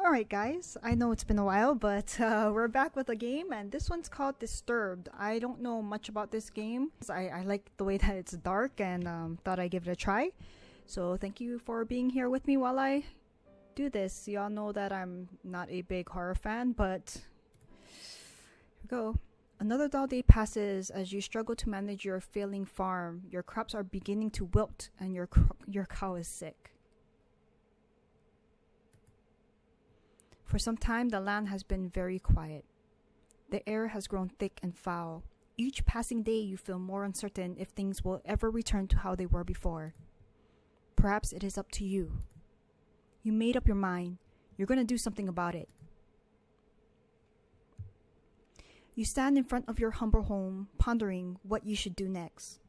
Alright guys, I know it's been a while, but we're back with a game, and this one's called Disturbed. I don't know much about this game. I like the way that it's dark, and thought I'd give it a try. So thank you for being here with me while I do this. Y'all know that I'm not a big horror fan, but here we go. Another dull day passes as you struggle to manage your failing farm. Your crops are beginning to wilt, and your cow is sick. For some time, the land has been very quiet. The air has grown thick and foul. Each passing day, you feel more uncertain if things will ever return to how they were before. Perhaps it is up to you. You made up your mind. You're going to do something about it. You stand in front of your humble home, pondering what you should do next.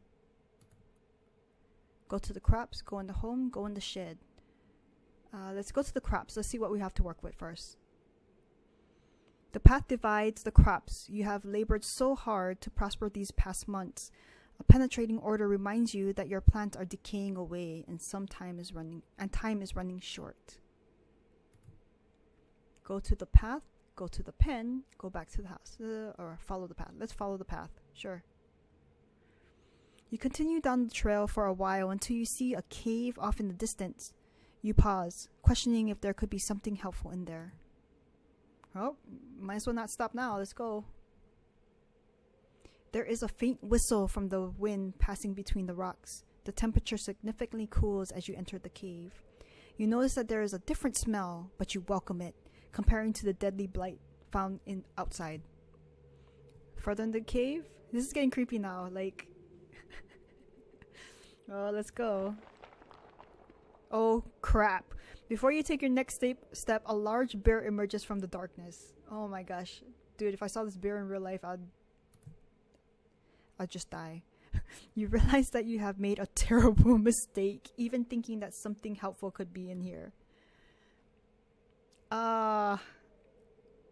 Go to the crops, go in the home, go in the shed. Let's go to the crops. Let's see what we have to work with first. The path divides the crops. You have labored so hard to prosper these past months. A penetrating odor reminds you that your plants are decaying away, and time is running short. Go to the path, go to the pen, go back to the house, or follow the path. Let's follow the path. Sure. You continue down the trail for a while until you see a cave off in the distance. You pause, questioning if there could be something helpful in there. Oh, might as well not stop now. Let's go. There is a faint whistle from the wind passing between the rocks. The temperature significantly cools as you enter the cave. You notice that there is a different smell, but you welcome it, comparing to the deadly blight found outside. Further in the cave, this is getting creepy now. Like, oh, let's go. Oh crap. Before you take your next step, a large bear emerges from the darkness. Oh my gosh. Dude, if I saw this bear in real life, I'd just die. You realize that you have made a terrible mistake, even thinking that something helpful could be in here.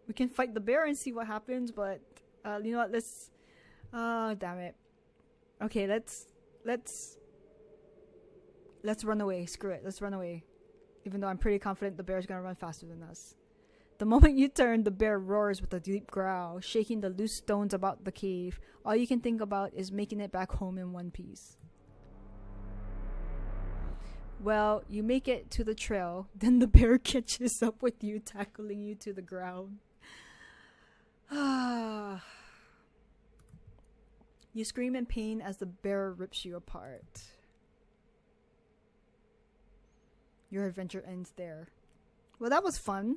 We can fight the bear and see what happens, but you know what, let's damn it. Okay, let's run away. Screw it. Let's run away. Even though I'm pretty confident the bear's gonna run faster than us. The moment you turn, the bear roars with a deep growl, shaking the loose stones about the cave. All you can think about is making it back home in one piece. Well, you make it to the trail, then the bear catches up with you, tackling you to the ground. You scream in pain as the bear rips you apart. Your adventure ends there. Well, that was fun.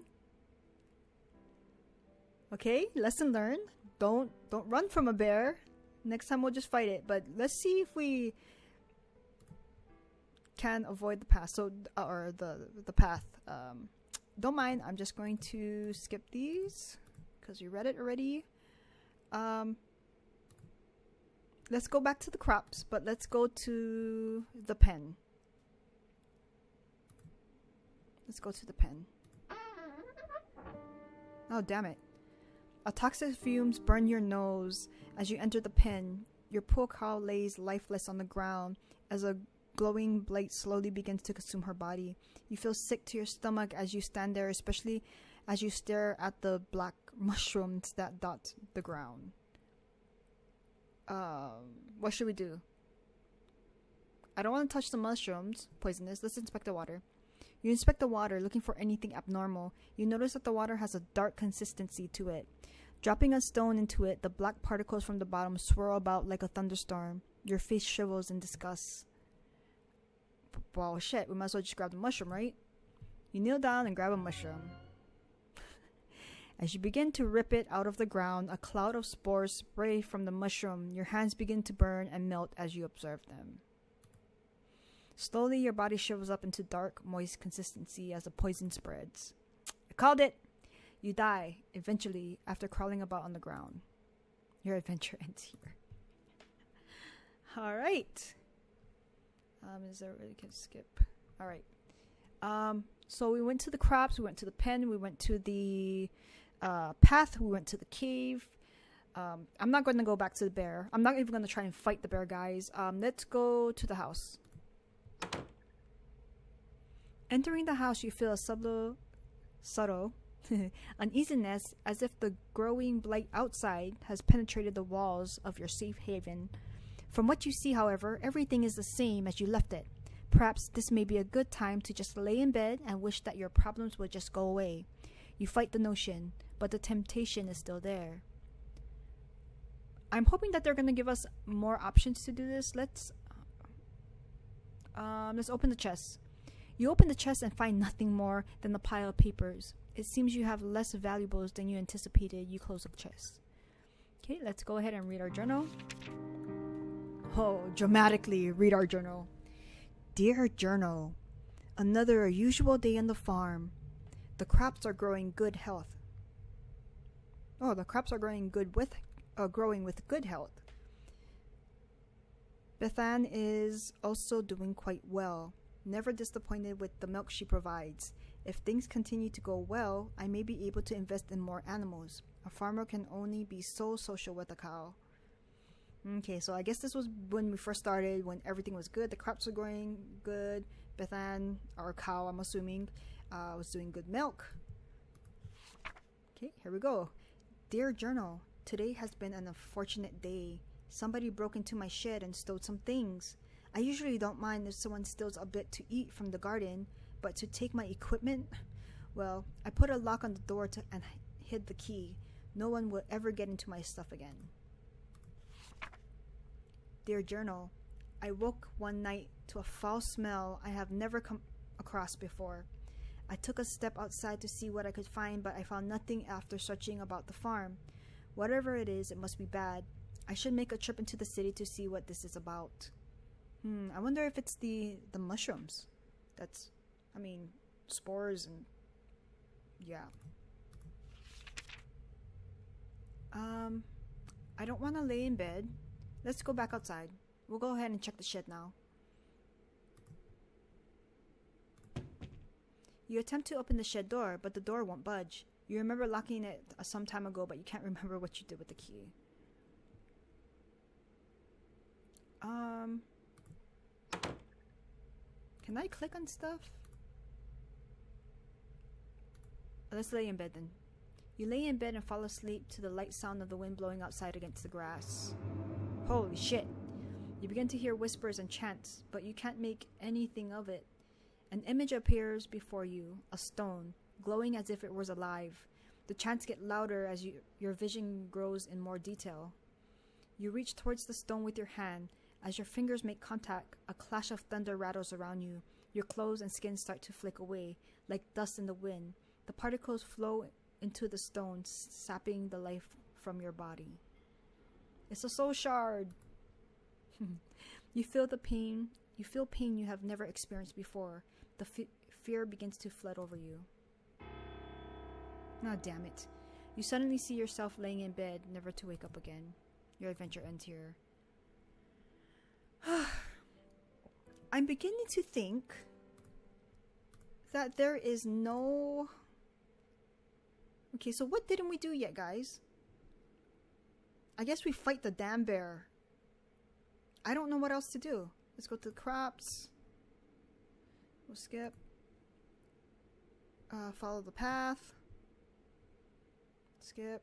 Okay, lesson learned. Don't run from a bear. Next time we'll just fight it. But let's see if we can avoid the path. So, or the path. Don't mind. I'm just going to skip these because you read it already. Let's go back to the crops, but let's go to the pen. Let's go to the pen. Oh, damn it. A toxic fumes burn your nose as you enter the pen. Your poor cow lays lifeless on the ground as a glowing blight slowly begins to consume her body. You feel sick to your stomach as you stand there, especially as you stare at the black mushrooms that dot the ground. What should we do? I don't want to touch the mushrooms. Poisonous. Let's inspect the water. You inspect the water, looking for anything abnormal. You notice that the water has a dark consistency to it. Dropping a stone into it, the black particles from the bottom swirl about like a thunderstorm. Your face shrivels in disgust. Well, shit, we might as well just grab the mushroom, right? You kneel down and grab a mushroom. As you begin to rip it out of the ground, a cloud of spores spray from the mushroom. Your hands begin to burn and melt as you observe them. Slowly, your body shrivels up into dark, moist consistency as the poison spreads. I called it! You die, eventually, after crawling about on the ground. Your adventure ends here. Alright. Is there really can skip? Alright. So we went to the crops, we went to the pen, we went to the path, we went to the cave. I'm not going to go back to the bear. I'm not even going to try and fight the bear, guys. Let's go to the house. Entering the house, you feel a subtle Subtle. Uneasiness, as if the growing blight outside has penetrated the walls of your safe haven. From what you see, however, everything is the same as you left it. Perhaps this may be a good time to just lay in bed and wish that your problems would just go away. You fight the notion, but the temptation is still there. I'm hoping that they're going to give us more options to do this. Let's open the chest. You open the chest and find nothing more than a pile of papers. It seems you have less valuables than you anticipated. You close the chest. Okay, let's go ahead and read our journal. Oh, dramatically read our journal. Dear Journal, another usual day on the farm. The crops are growing good health. Oh, the crops are growing with good health. Bethan is also doing quite well, never disappointed with the milk she provides. If things continue to go well, I may be able to invest in more animals. A farmer can only be so social with a cow. Okay, so I guess this was when we first started, when everything was good. The crops were growing good. Bethan, our cow, I'm assuming, was doing good milk. Okay, here we go. Dear Journal, today has been an unfortunate day. Somebody broke into my shed and stole some things. I usually don't mind if someone steals a bit to eat from the garden, but to take my equipment? Well, I put a lock on the door and hid the key. No one will ever get into my stuff again. Dear Journal, I woke one night to a foul smell I have never come across before. I took a step outside to see what I could find, but I found nothing after searching about the farm. Whatever it is, it must be bad. I should make a trip into the city to see what this is about. I wonder if it's the mushrooms. Spores and... yeah. I don't want to lay in bed. Let's go back outside. We'll go ahead and check the shed now. You attempt to open the shed door, but the door won't budge. You remember locking it some time ago, but you can't remember what you did with the key. Can I click on stuff? Let's lay in bed then. You lay in bed and fall asleep to the light sound of the wind blowing outside against the grass. Holy shit. You begin to hear whispers and chants, but you can't make anything of it. An image appears before you, a stone, glowing as if it was alive. The chants get louder as your vision grows in more detail. You reach towards the stone with your hand. As your fingers make contact, a clash of thunder rattles around you. Your clothes and skin start to flick away, like dust in the wind. The particles flow into the stone, sapping the life from your body. It's a soul shard. You feel the pain. You feel pain you have never experienced before. The fear begins to flood over you. Ah, damn it. You suddenly see yourself laying in bed, never to wake up again. Your adventure ends here. I'm beginning to think that there is no... Okay, so what didn't we do yet, guys? I guess we fight the damn bear. I don't know what else to do. Let's go to the crops. We'll skip. Follow the path. Skip.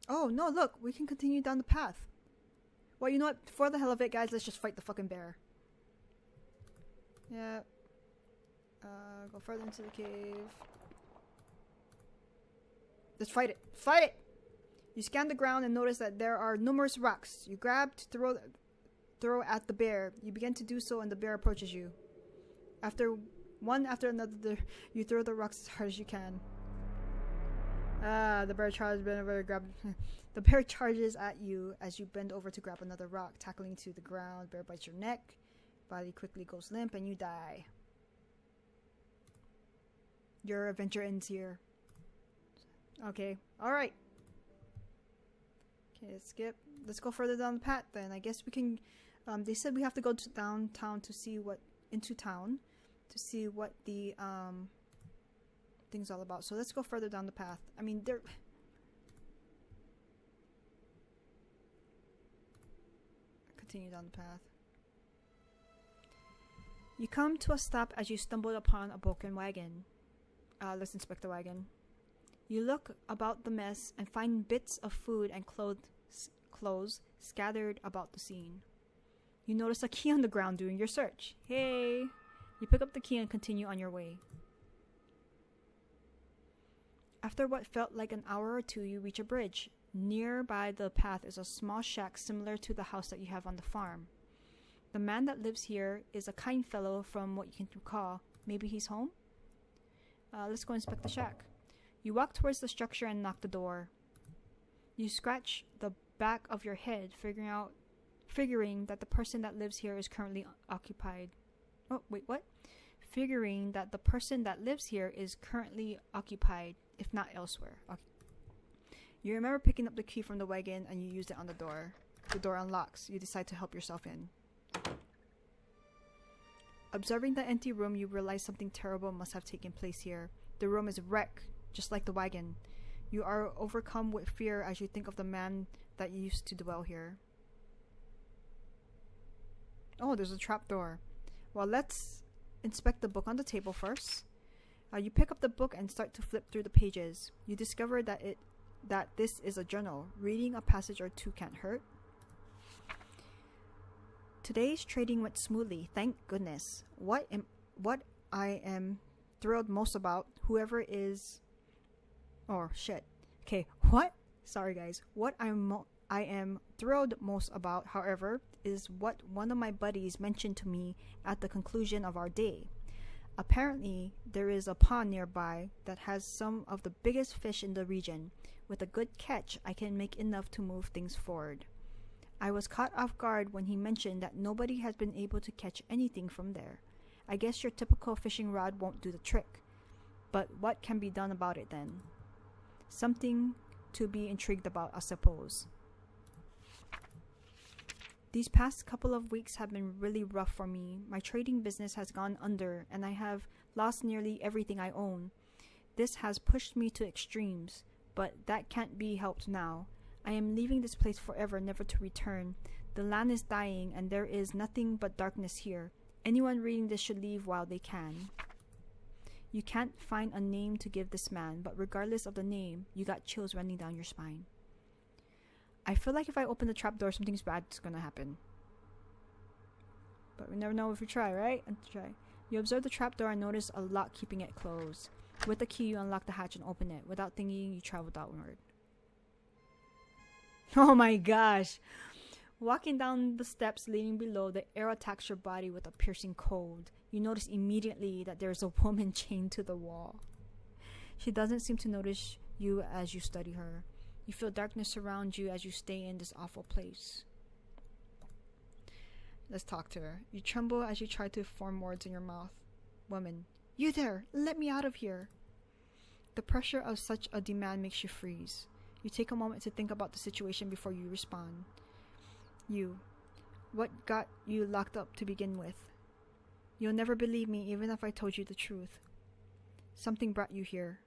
Oh, no, look. We can continue down the path. Well, you know what? For the hell of it, guys, let's just fight the fucking bear. Yeah. Go further into the cave. Let's fight it. Fight it! You scan the ground and notice that there are numerous rocks. You grab to throw at the bear. You begin to do so and the bear approaches you. One after another, you throw the rocks as hard as you can. The bear The bear charges at you as you bend over to grab another rock, tackling to the ground. Bear bites your neck. Body quickly goes limp and you die. Your adventure ends here. Okay. Alright. Okay, let's skip. Let's go further down the path then. I guess we can... they said we have to go to downtown to see what... into town. To see what the... thing's all about. So let's go further down the path. I mean, there... Continue down the path. You come to a stop as you stumble upon a broken wagon. Let's inspect the wagon. You look about the mess and find bits of food and clothes scattered about the scene. You notice a key on the ground during your search. Hey! You pick up the key and continue on your way. After what felt like an hour or two, you reach a bridge. Nearby the path is a small shack similar to the house that you have on the farm. The man that lives here is a kind fellow from what you can recall. Maybe he's home? Let's go inspect the shack. You walk towards the structure and knock the door. You scratch the back of your head, figuring that the person that lives here is currently occupied. Oh, wait, what? Figuring that the person that lives here is currently occupied, if not elsewhere. Okay. You remember picking up the key from the wagon and you used it on the door. The door unlocks. You decide to help yourself in. Observing the empty room, you realize something terrible must have taken place here. The room is wrecked, just like the wagon. You are overcome with fear as you think of the man that used to dwell here. Oh, there's a trapdoor. Well, let's inspect the book on the table first. You pick up the book and start to flip through the pages. You discover that this is a journal. Reading a passage or two can't hurt. Today's trading went smoothly, thank goodness. What I am thrilled most about, whoever is... Oh, shit. Okay, what? Sorry, guys. What I am thrilled most about, however, is what one of my buddies mentioned to me at the conclusion of our day. Apparently, there is a pond nearby that has some of the biggest fish in the region. With a good catch, I can make enough to move things forward. I was caught off guard when he mentioned that nobody has been able to catch anything from there. I guess your typical fishing rod won't do the trick. But what can be done about it then? Something to be intrigued about, I suppose. These past couple of weeks have been really rough for me. My trading business has gone under and I have lost nearly everything I own. This has pushed me to extremes, but that can't be helped now. I am leaving this place forever, never to return. The land is dying and there is nothing but darkness here. Anyone reading this should leave while they can. You can't find a name to give this man, but regardless of the name, you got chills running down your spine. I feel like if I open the trapdoor, something's bad is gonna happen. But we never know if we try, right? Try. You observe the trapdoor and notice a lock keeping it closed. With the key, you unlock the hatch and open it. Without thinking, you travel downward. Oh my gosh! Walking down the steps leading below, the air attacks your body with a piercing cold. You notice immediately that there is a woman chained to the wall. She doesn't seem to notice you as you study her. You feel darkness surround you as you stay in this awful place. Let's talk to her. You tremble as you try to form words in your mouth. Woman, you there! Let me out of here! The pressure of such a demand makes you freeze. You take a moment to think about the situation before you respond. What got you locked up to begin with? You'll never believe me even if I told you the truth. Something brought you here.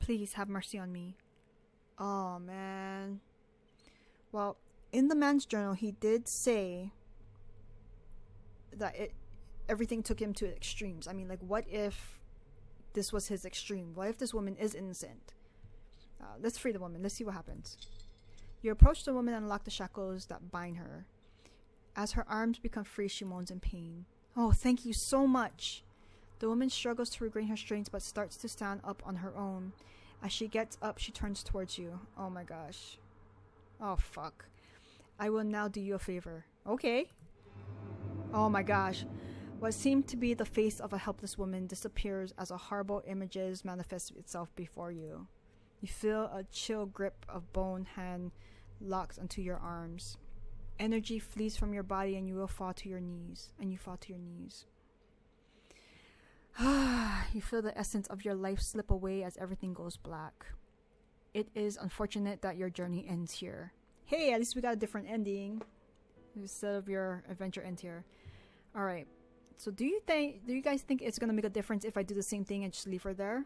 Please have mercy on me. Oh, man. Well, in the man's journal, he did say that everything took him to extremes. I mean, like, what if this was his extreme? What if this woman is innocent? Let's free the woman. Let's see what happens. You approach the woman and unlock the shackles that bind her. As her arms become free, she moans in pain. Oh, thank you so much. The woman struggles to regain her strength but starts to stand up on her own. As she gets up, she turns towards you. Oh my gosh. Oh, fuck. I will now do you a favor. Okay. Oh my gosh. What seemed to be the face of a helpless woman disappears as a horrible image manifests itself before you. You feel a chill grip of bone hand locked onto your arms. Energy flees from your body and you will fall to your knees. You feel the essence of your life slip away as everything goes black. It is unfortunate that your journey ends here. Hey, at least we got a different ending instead of your adventure end here. Alright, so do you guys think it's gonna make a difference if I do the same thing and just leave her there?